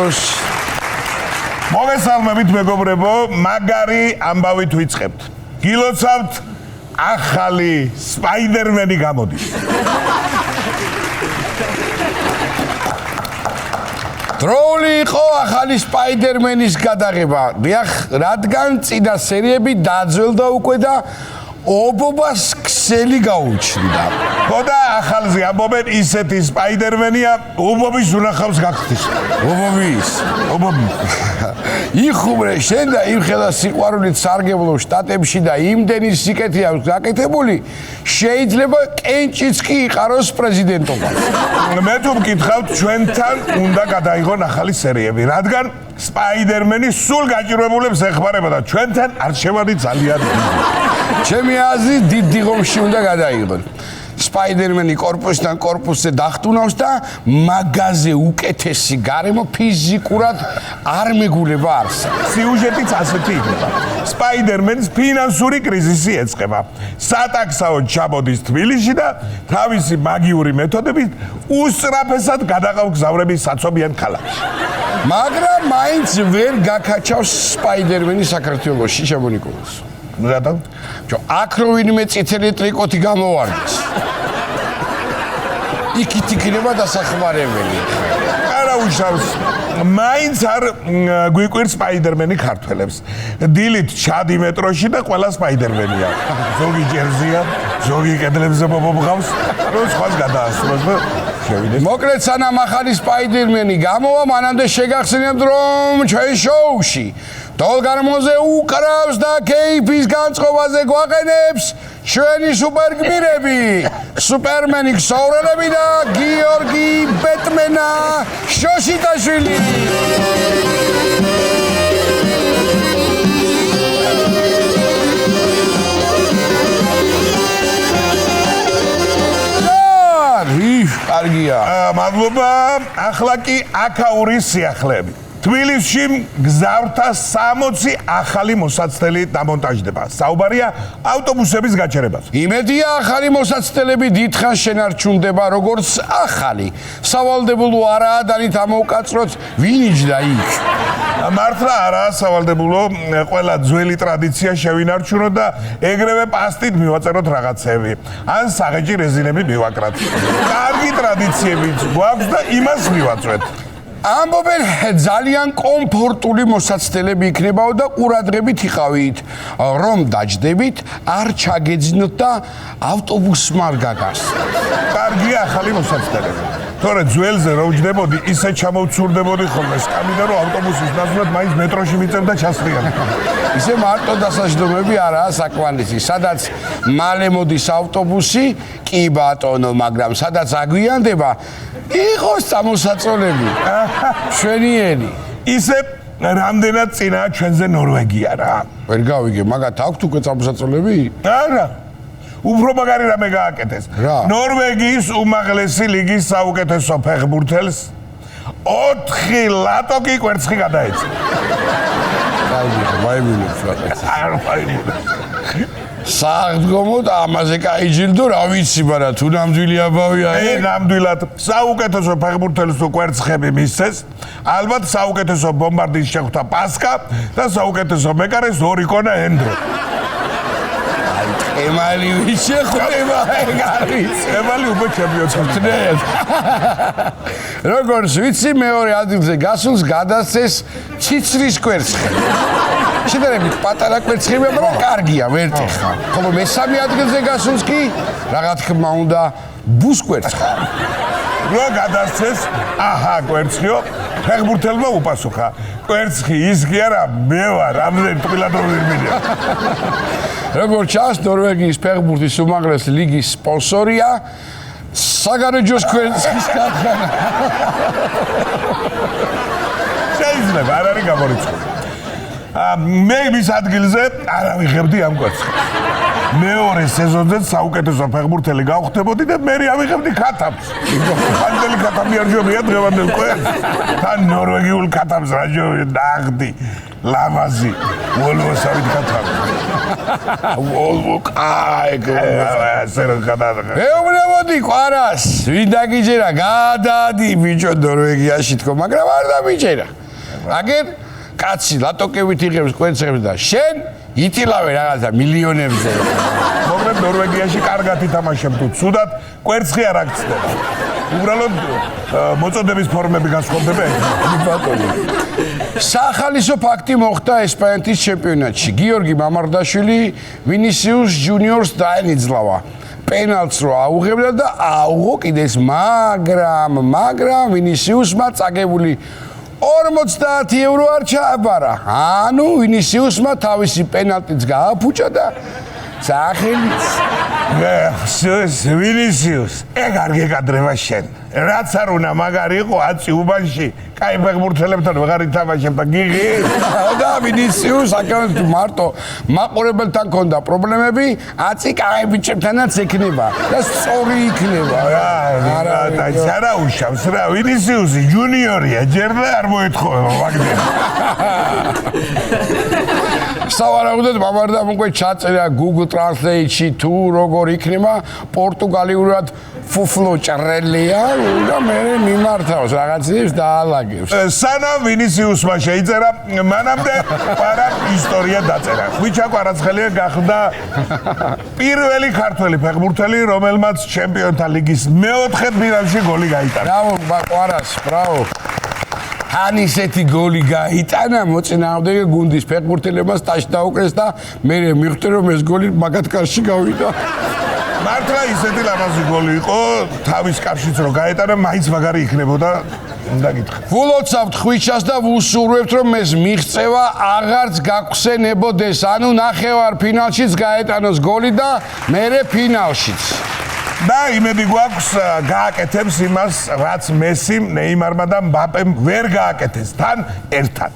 გულოს. მოგესალმებით მეგობრებო, მაგარი ამბავით ვიწყებთ. გილოცავთ ახალი სპაიდერმენი გამოდის. დროული იყო ახალი სპაიდერმენის გადაღება. დიახ, რადგან წინა სერიები დაძველდა უკვე და ობობას ქსელი გაუჩნდა. ხო და ახალზე ამბობენ ისეთი სპაიდერმენია, ობობის უნახავს გახდის. ობობი. იხუმრე შენ და იმხელა სიყვარულით სარგებლო შტატებში და იმდენი სიკეთე აქვს გაკეთებული, შეიძლება კენჭიც კი იყაროს პრეზიდენტობა. მე თუ მკითხავთ, ჩვენთან უნდა გადაიღონ ახალი სერიები, რადგან სპაიდერმენი სულ გაჭირვებულებს ეხმარება და ჩვენთან არჩევანი ძალიან დიდი. ჩემი აზრით დიდ დიღომში უნდა გადაიღონ. სპაიდერმენი კორპუსიდან კორპუსზე დახტუნავს და მაგაზე უკეთესი გარემო ფიზიკურად არ მეგულება არსად. სიუჟეტიც ასეთი იქნება. სპაიდერმენს ფინანსური კრიზისი ეწყება. სატაქსაოდ ჩამოდის თბილისში და თავისი მაგიური მეთოდებით უსწრაფესად გადაყავგზავრების საცობიან ქალაქში. მაგრამ მაინც ვერ გაკაჩავს სპაიდერმენი საქართველოში, შემონიკოლოს. რატომ? აქ რო ვინმე წითელი ტრიკოტი გამოვარდეს. იქით იქნება დასახმარებელი. არა უშავს. მაინც არ გვიკვირს სპაიდერმენი ქართველებს. დილით ჩადი მეტროში და ყველა სპაიდერმენია. ზოგი ჯერზია, ზოგი კედლებზე ბობობს, რო სხვას გადაასწროს და შევიდეს. მოკლედ სანამ ახალი სპაიდერმენი გამოვა, მანამდე შეგახსენებთ რომ ჩვენ შოუში დოლგარმოზე უკრავს და კეიფის განწყობაზე გვაყენებს ჩვენი სუპერგმირები, სუპერმენი ქსოვრელები და გიორგი ბეტმენა შოშიტაშვილი. კარგია. მადლობა. ახლა კი აქაური სიახლეები. თბილისში გზავრთა 60 ახალი მოსაცდელი დამონტაჟდება. საუბარია ავტობუსების გაჩერებას. იმედია ახალი მოსაცდელები დიდხანს შენარჩუნდება როგორც ახალი. სავალდებულო არაა დანით ამოვკაცროთ ვინ იჯდა იქ. მართლა არაა სავალდებულო, ყველა ძველი ტრადიცია შევინარჩუნოთ და ეგრევე პასტით მივაწეროთ რაღაცები. ან საღეჭი რეზინები მივაკრათ. კარგი ტრადიციებიც გვაქვს და იმას მივაწვეთ. ამბობენ ძალიან კომფორტული მოსაცდელები იქნებაო და ყურადღებით იყავით, რომ დაჯდებით, არ ჩაგეძინოთ და ავტობუსმა არ გაგასცეთ. კარგია ახალი მოსაცდელები. თორე ძველზე რო ვჯდებოდი, ისე ჩამოვცურდებოდი ხოლმე სკამიდან, რომ ავტობუსის ნაცვლად მაინც მეტროში მიწევ და ჩასწრიალ. ისე მარტო დასაჯდომები არაა საკმარისი, სადაც მალე მოდის ავტობუსი, კი ბატონო, მაგრამ სადაც აგვიანდება, იყოს სამოსაწოლები. შვენიერი. ისე რამდენად წინაა ჩვენზე ნორვეგია რა. ვერ გავიგე, მაგათ აქვთ უკვე სამოსაწოლები? არა. უფრო მაგარი რამე გააკეთეს. ნორვეგიის უმაღლესი ლიგის საუკეთესო ფეხბურთელს 4 ლატოკი კვერცხი გადაეცა. მაიმუნებს რაღაც. არა მაიმუნებს. საღდგომოდ ამაზე კაიჯილდო რა ვიცი, მაგრამ თუ ნამდვილი აბავია, ნამდვილად საუკეთესო ფეხბურთელის კვერცხები მისცეს, ალბათ საუკეთესო ბომბარდის შეხვდა პასკა და საუკეთესო მეკარეს ორიკონა ენდრო. ემალი ვიშეხდება ეგ არის. ემალი უკვე ჩემპიონია. როგორც ვიცი, მეორე ადგილზე გასულს გადასცეს ციცრის კვერცხი. შედარებით პატარა კვერცხები, მაგრამ კარგია, ვერ ტეხა. ხოლო მესამე ადგილზე გასულს კი რაღა თქმა უნდა ბუს კვერცხი. რო გადასცეს, აჰა კვერცხიო, ფეხბურთელმა უპასუხა. კვერცხი ის კი არა, მე ვარ, ამდენ ტყილად რომ ვიმიდია. როგორც ჩანს, ნორვეგიის ფეხბურთის უმაღლესი ლიგის სპონსორია საგარეჯოს კვერცხის ქარხანა. შეიძლება არ არის გამორიცხული. მე მის ადგილზე არ ავიღებდი ამ კვერცხებს. მეორე სეზონზე საუკეთესო ფეხბურთელი გავხდებოდი და მე ავიღებდი ქათამს. ხანდელი ქათამი არ ჯობია დღევანდელ კვერცხს. თან ნორვეგიულ ქათამს რა ჯობია ნაღდი, ლამაზი, ვოლვოსავით ქათამი. ვოლვო მეუბნებოდი ყვარას, ვინ დაგიჯერა, გადადი ბიჭო ნორვეგიაში თქო, მაგრამ არ დამიჯერა. აგერ კაცი ლატოკებით იღებს კვერცხებს და შენ იტილავე რაღაცა მილიონებზე. მოგრებ ნორვეგიაში კარგად ითამაშებ თუ ცუდად კვერცხი არ აქცდება. უბრალოდ მოწოდების ფორმები განსხვავდება. ბატონო. სახალისო ფაქტი მოხდა ესპანეთის ჩემპიონატში. გიორგი მამარდაშვილი ვინისიუს ჯუნიორს დაენიძლავა. პენალტს რო აუღებდა და აუღო კიდეს, მაგრამ ვინისიუსმა წაგებული 50 ევრო არ ჩააბარა. ანუ ვინისიუსმა თავისი პენალტიც გააფუჭა და სახელიც ვინისიუს, ეგ არ გეკადრება შენ. რაც არ უნდა მაგარი იყო აცი უბანში, კაი ფეხბურთელებთან ვეღარ ითამაშებ და გიღი. და ვინისიუს აკავებს მარტო მაყურებელთან ქონდა პრობლემები, აცი კაი ბიჭებთანაც ექნება და სწორი იქნება. არა უშავს რა, ვინისიუსი ჯუნიორია, ჯერ და არ მოეთხოვება მაგდენ. სავარაუდოდ მამარდამ უკვე ჩაწერა Google Translate-ში თუ როგორ იქნება პორტუგალიურად ფუფლო ჭრელია და მე მიმართავს რაღაცებს დაალაგებს. სანამ ვინისიუსმა შეიწერა, მანამდე პარა ისტორია დაწერა. ხვიჩა კვარაცხელია გახდა პირველი ქართველი ფეხბურთელი, რომელმაც ჩემპიონთა ლიგის მეოთხე ფინალში გოლი გაიტანა. ბრავო, კვარას, ბრავო. ან ისეთი გოლი გაიტანა მოწინააღმდეგე გუნდის ფეხბურთელებმა ტაჩ დაუკრეს და მე მივხვდი რომ ეს გოლი მაგათ კარში გავიდა. მართლა ისეთი ლამაზი გოლი იყო, თავის კავშირს რო გაეტანა, მაინც მაგარი იქნებოდა. უნდა გითხრა. ვულოცავთ ხვიჩას და ვუსურვებთ რომ ეს მიღწევა აღარც გაგხსენებოდეს, ანუ ნახევარ ფინალშიც გაეტანოს გოლი და მერე ფინალშიც. და იმედი გვაქვს გააკეთებს იმას, რაც მესიმ, ნეიმარმა და მბაპემ ვერ გააკეთეს თან ერთად.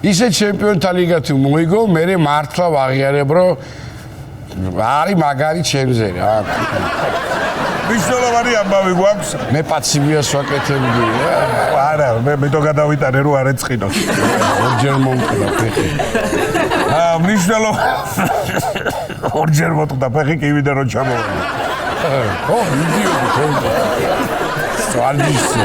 ისე ჩემპიონთა ლიგა თუ მოიგო, მე მართლა ვაღიარებ, რომ არის მაგარი ჩემზე რა. მნიშვნელოვანი ამბავი გვაქვს. მე პაციმიას ვაკეთებდი. არა, მე თო გადავიტანე რომ არ ეწყინოს. ორჯერ მომკვდა ფეხი. მნიშვნელოვანი ორჯერ მომკვდა ფეხი, კი ვიდა რომ ჩამოვიდა. ო, იდიოტი ხონდა. სვარდისი.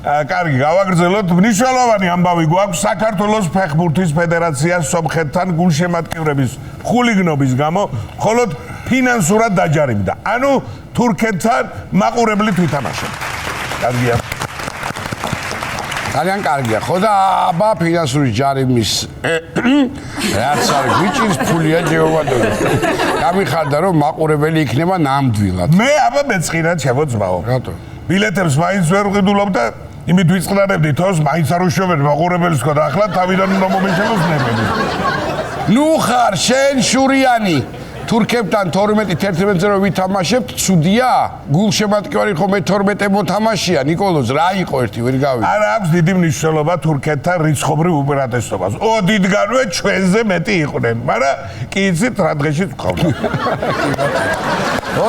კარგი, გავაგრძელოთ. მნიშვნელოვანი ამბავი გვაქვს. საქართველოს ფეხბურთის ფედერაციას სომხეთთან გულშემატკივრების ხულიგნობის გამო მხოლოდ ფინანსურად დაჯარიმდა. ანუ თურქეთთან მაყურებლით ვითამაშებდა. კარგია. ძალიან კარგია. ხო და აბა ფინანსური ჯარიმის რაც არის გვიჭირს ფულია ჯეობადონო. გამიხარდა რომ მაყურებელი იქნება ნამდვილად. მე აბა მეწყინად შემოძმაო. რატო? ბილეთებს მაინც ვერ ვყიდულობ და იმით ვიწყნარებდი თავს მაინც არ უშოვებ მაყურებელს ხო და ახლა თავიდან უნდა მომეშელოს ნებები. ნუ ხარ შენ შურიანი. თურქებთან 12-11-ზე რო ვითამაშებთ, ცუდია? გულშემატკივარი ხო მე-12 მოთამაშია, ნიკოლოზ, რა იყო ერთი ვერ გავიგე. არა აქვს დიდი მნიშვნელობა თურქეთთან რიცხობრივ უპირატესობას. ოდითგანვე ჩვენზე მეტი იყვნენ, მაგრამ კი იცით რა დღეშიც ვყავდა.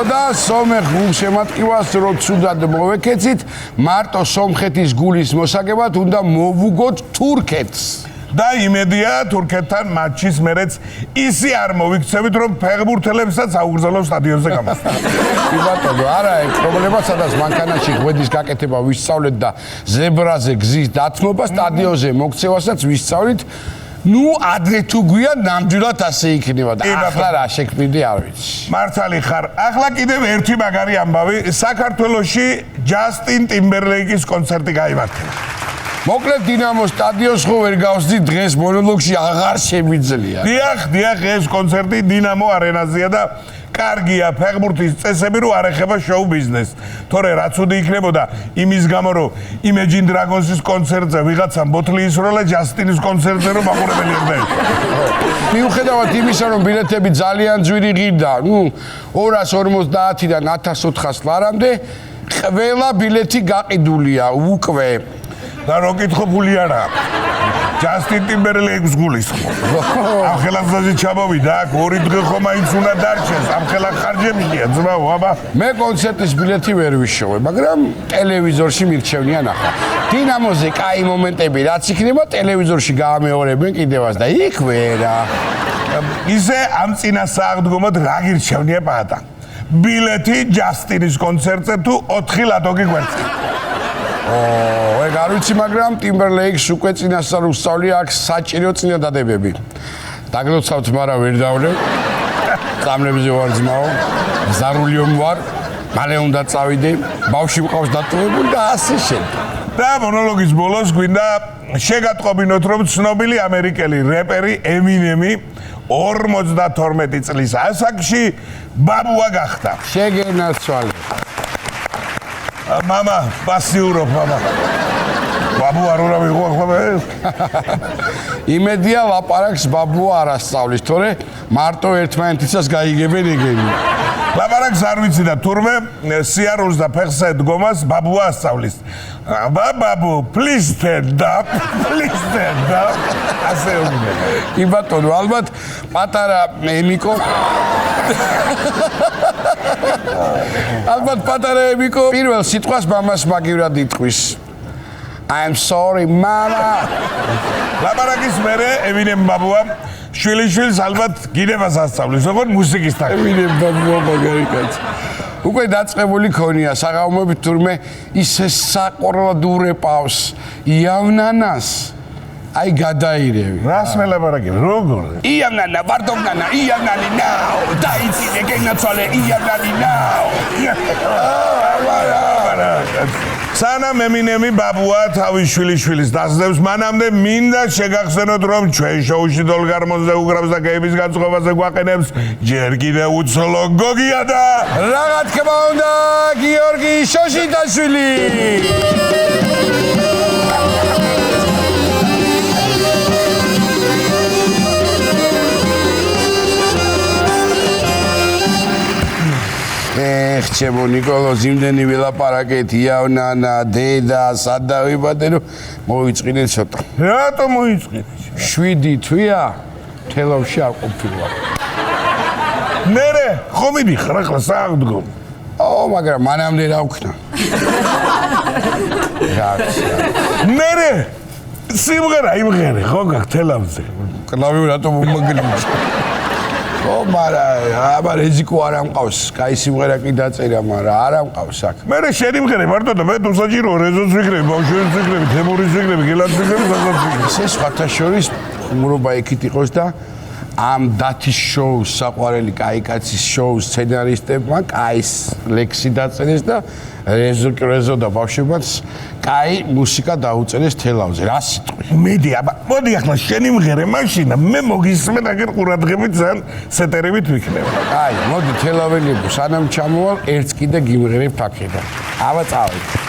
და სომეხ გულშემატკივარს რო ცუდად მოვეკეცით, მარტო სომხეთის გულის მოსაგებად უნდა მოვუგოთ თურქეთს. და იმედია თურქეთთან მატჩის მერეც ისი არ მოვიქცევით რომ ფეხბურთელებსაც აუგრძელოს სტადიონზე გამოსვლა. კი ბატონო, არა, ეგ პრობლემა სადაც მანქანაში ღვედის გაკეთება ვისწავლეთ და ზებრაზე გზის დათმობა სტადიონზე მოქცევასაც ვისწავლით. ნუ ადრე თუ გვია ნამდვილად ასე იქნება და ახლა რა შექმნიდი არ ვიცი. მართალი ხარ. ახლა კიდევ ერთი მაგარი ამბავი, საქართველოში ჯასტინ ტიმბერლეიკის კონცერტი გაიმართება. მოკლედ დინამო სტადიონს ხო ვერ გავსდით დღეს მონოლოგში აღარ შემიძლია. დიახ, ეს კონცერტი დინამო არენაზეა და კარგია ფეხბურთის წესები რო არ ეხება შოუ ბიზნესს. თორე რაც უდი იქნებოდა იმის გამო რომ Imagine Dragons-ის კონცერტზე ვიღაცამ ბოთლი ისროლა ჯასტინის კონცერტზე რომ მაყურებელი არ დაეჭვა. მიუხედავად იმისა რომ ბილეთები ძალიან ძვირი ღირდა, 250-დან 1400 ლარამდე ყველა ბილეთი გაყიდულია უკვე. და რო კითხოფული არა. ჯასტინ ტიმბერლეიქს გულისხმობ. ამ ხელახსაზე ჩამოვიდა, აქ 2 დღე ხომ მაინც უნდა დარჩეს. ამ ხელახ ხარჯებია, ძმაო, აბა. მე კონცერტის ბილეთი ვერ ვიშოვე, მაგრამ ტელევიზორში მირჩევნიან ახლა. დინამოზე კაი მომენტები რაც იქნება, ტელევიზორში გაამეორებენ კიდევაც და იქ ვერა. ისე ამ წინა სააღდგომოდ რა გირჩევნია პატა? ბილეთი ჯასტინის კონცერტზე თუ 4 ლადოგი გვერდზე. ეგ არ ვიცი, მაგრამ ტიმბერლეიქს უკვე წინასწარ უსწავლია აქ საჭირო წინადადებები. დაგლოცავთ, მაგრამ ვერ დავლევ. წამლებზე ვარ ძმაო, ზარულიომ ვარ, მალე უნდა წავიდე, ბავშვი მყავს დატოვებული და ასე შემდეგ. და მონოლოგის ბოლოს გვინდა შეგატყობინოთ, რომ ცნობილი ამერიკელი რეპერი ემინემი 52 წლის ასაკში ბაბუა გახდა. შეგენაცვალე. მამა, პასიურობ, მამა. ბაბუა რა ვიღო ახლა? იმედია ლაპარაკს ბაბუა არ ასწავლის, თორე მარტო ერთმანეთისას გაიგებენ ეგენი. ლაპარაკს არ ვიცი და თურმე სიარულს და ფეხსა დგომას ბაბუა ასწავლის. ბაბუ, please stand up, please stand up. ასე უნდა. კი ბატონო, ალბათ პატარა ემიკო ალბათ პატარა ემიკო პირველ სიტყვას მამას მაგივრად იტყვის. I'm sorry, mama. ლაპარაკის მერე ემინემ ბაბუა შვილიშვილს ალბათ გიდებას ასწავლის, როგორც მუსიკისტად. ემინემ ბაბუა მაგარი კაცი. უკვე დაწყებული ქონია საღამოებით თურმე ისე საყოველად ურეპავს იავნანას. აი გადაირევი. რას მე ლაპარაკი? როგორ? იავნანა, ვარდოგნანა, იავნანი ნაო. დაიწინე გენაცვალე იავნანი ნაო. სანამ ემინემი ბაბუა თავის შვილიშვილის დასდევს, მანამდე მინდა შეგახსენოთ, რომ ჩვენ შოუში დოლგარმონზე უგრავს და გეიმის განწყობაზე გვაყენებს ჯერ კიდევ უცოლო გოგია და რა თქმა უნდა, გიორგი შოშიტაშვილი. ჩემო ნიკოლო, იმდენი ვილაპარაკეთ, იავნანა, დედა, სად დავიბადე, რომ მოიწყინე ცოტა. რატო მოიწყინე? 7 თვეა თელავში არ ყოფილა. მერე ხომ მიდიხარ ახლა სააღდგომ? მაგრამ მანამდე რა ვქნა? მერე სიმღერა იმღერე ხო გაქვს თელავზე? კლავი რატომ მომაგრიჭა? აბა რეზიკო არ ამყავს, კაი სიმღერა კი დაწერა, მაგრამ არ ამყავს აქ. მერე შენი მღერე მარტო და მე თუ საჭირო რეზოს ვიქნები, ბავშვებს ვიქნები, თემურის ვიქნები, გელას ვიქნები, სადაც ვიქნები. ეს სხვათა შორის ხუმრობა იქით იყოს და ამ დათის შოუს საყვარელი კაი კაცის შოუს სცენარისტებმა კაი ლექსი დაწერეს და რეზო და ბავშვებმაც კაი მუსიკა დაუწერეს თელავზე. რა სიტყვი? მედი, აბა, მოდი ახლა შენი მღერე მაშინა, მე მოგისმენ აგერ ყურადღებით ძალიან სეტერებით ვიქნება. აი, მოდი თელაველებო, სანამ ჩამოვალ, ერთს კიდე გიმღერებ აქედან. აბა წავიდე.